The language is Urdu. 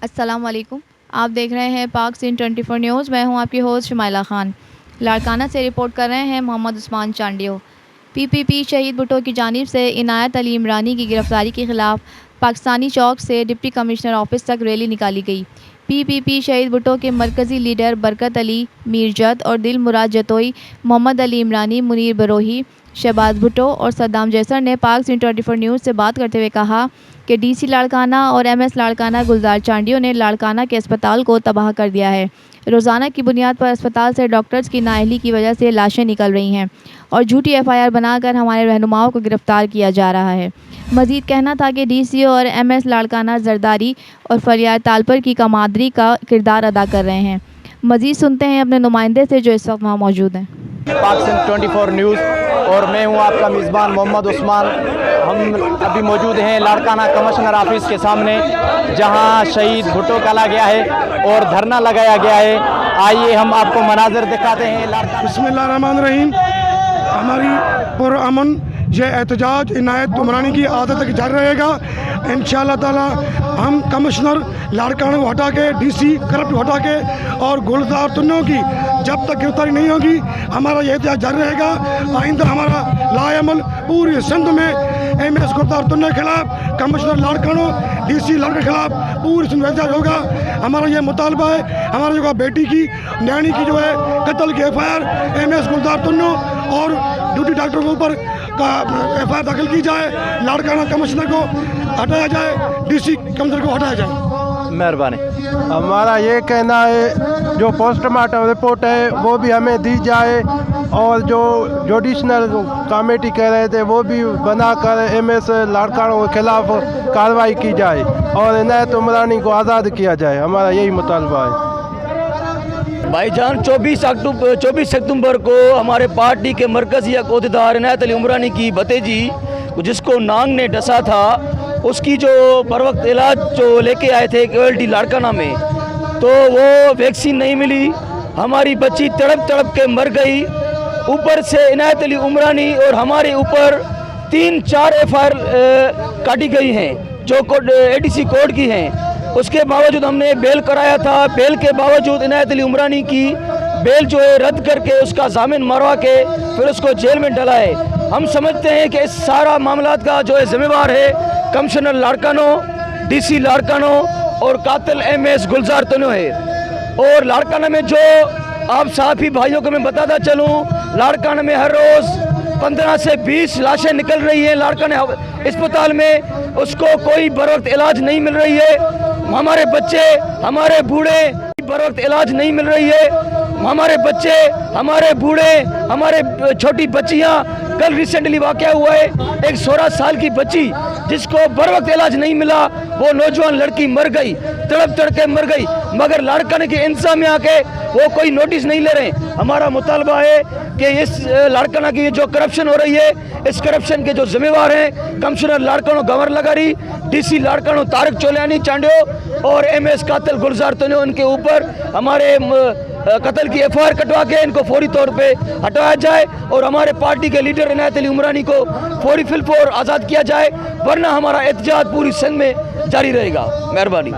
السلام علیکم، آپ دیکھ رہے ہیں پاک سین 24 نیوز۔ میں ہوں آپ کی ہوسٹ شمائلہ خان۔ لاڑکانہ سے رپورٹ کر رہے ہیں محمد عثمان چانڈیو۔ پی شہید بھٹو کی جانب سے عنایت علی عمرانی کی گرفتاری کے خلاف پاکستانی چوک سے ڈپٹی کمشنر آفس تک ریلی نکالی گئی۔ پی شہید بھٹو کے مرکزی لیڈر برکت علی میرجت اور دل مراد جتوئی، محمد علی عمرانی، منیر بروہی، شہباز بھٹو اور صدام جیسر نے پاک سین 24 نیوز سے بات کرتے ہوئے کہا کہ ڈی سی لاڑکانہ اور ایم ایس لاڑکانہ گلزار چانڈیو نے لاڑکانہ کے اسپتال کو تباہ کر دیا ہے۔ روزانہ کی بنیاد پر اسپتال سے ڈاکٹرز کی نااہلی کی وجہ سے لاشیں نکل رہی ہیں اور جھوٹی FIR بنا کر ہمارے رہنماؤں کو گرفتار کیا جا رہا ہے۔ مزید کہنا تھا کہ DCO اور MS لاڑکانہ زرداری اور فریار تالپر کی کمادری کا کردار ادا کر رہے ہیں۔ مزید سنتے ہیں اپنے نمائندے سے جو اس وقت وہاں موجود ہیں۔ پاک سین 24 نیوز اور میں ہوں آپ کا میزبان محمد عثمان۔ ہم ابھی موجود ہیں لاڑکانہ کمشنر آفس کے سامنے، جہاں شہید بھٹو کالا گیا ہے اور دھرنا لگایا گیا ہے۔ آئیے ہم آپ کو مناظر دکھاتے ہیں۔ بسم اللہ الرحمن الرحیم۔ ہماری پرامن یہ احتجاج عنایت عمرانی کی عادت تک جاری رہے گا انشاءاللہ تعالی۔ ہم کمشنر لاڑکانہ کو ہٹا کے، DC کرپٹ کو ہٹا کے اور گلزار تنوں کی جب تک گرفتاری نہیں ہوگی ہمارا یہ احتجاج جاری رہے گا۔ آئندہ ہمارا لائے عمل پوری سندھ میں MS گلزار تنوں کے خلاف، کمشنر لاڑکانہ DC لاڑکانہ کے خلاف پوری سندھ میں احتجاج ہوگا۔ ہمارا یہ مطالبہ ہے، ہمارا جو بیٹی کی نینی کی جو ہے قتل کی FIR MS گلزار تنوں اور ڈیوٹی ڈاکٹر کے اوپر FIR داخل کی جائے، لاڑکانہ کمشنر کو ہٹایا جائے، DC کمشنر کو ہٹایا جائے۔ مہربانی۔ ہمارا یہ کہنا ہے جو پوسٹ مارٹم رپورٹ ہے وہ بھی ہمیں دی جائے، اور جو جوڈیشنل کمیٹی کہہ رہے تھے وہ بھی بنا کر MS لاڑکانہ کے خلاف کارروائی کی جائے اور عنایت عمرانی کو آزاد کیا جائے۔ ہمارا یہی مطالبہ ہے۔ بھائی جان، 24 ستمبر کو ہمارے پارٹی کے مرکزی عہدیدار عنایت علی عمرانی کی بھتیجی جس کو نانگ نے ڈسا تھا، اس کی جو پر وقت علاج جو لے کے آئے تھے OLD لاڑکانہ میں، تو وہ ویکسین نہیں ملی، ہماری بچی تڑپ تڑپ کے مر گئی۔ اوپر سے عنایت علی عمرانی اور ہمارے اوپر 3-4 FIR کاٹی گئی ہیں جو ADC کوڈ کی ہیں۔ اس کے باوجود ہم نے بیل کرایا تھا، بیل کے باوجود عنایت علی عمرانی کی بیل جو ہے رد کر کے اس کا ضامن مروا کے پھر اس کو جیل میں ڈالا ہے۔ ہم سمجھتے ہیں کہ اس سارا معاملات کا جو ہے ذمہ دار ہے کمشنر لاڑکانہ، DC لاڑکانہ اور قاتل MS گلزار تنوں ہے۔ اور لاڑکانہ میں جو آپ صحافی بھائیوں کو میں بتاتا چلوں، لاڑکانہ میں ہر روز 15 سے 20 لاشیں نکل رہی ہیں لاڑکانہ اسپتال میں، اس کو کوئی بروقت علاج نہیں مل رہی ہے۔ ہمارے بچے، ہمارے بوڑھے بروقت علاج نہیں مل رہی ہے۔ ہمارے بچے، ہمارے بوڑھے، ہمارے چھوٹی بچیاں، کل ریسنٹلی واقعہ ہوا ہے ایک 16 سال کی بچی جس کو بروقت علاج نہیں ملا، وہ نوجوان لڑکی مر گئی، تڑپ تڑپ کے مر گئی، مگر لاڑکانہ کے انتظامیہ آ کے وہ کوئی نوٹس نہیں لے رہے۔ ہمارا مطالبہ ہے کہ اس لاڑکانہ کی جو کرپشن ہو رہی ہے، اس کرپشن کے جو ذمہ دار ہیں کمشنر لاڑکانہ گور لگاری، DC لاڑکانہ طارق چولیانی چانڈیو اور MS قاتل گلزار تنوں، ان کے اوپر ہمارے قتل کی FIR کٹوا کے ان کو فوری طور پہ ہٹایا جائے اور ہمارے پارٹی کے لیڈر عنایت علی عمرانی کو فوری فل فور آزاد کیا جائے، ورنہ ہمارا احتجاج پوری سندھ میں جاری رہے گا۔ مہربانی۔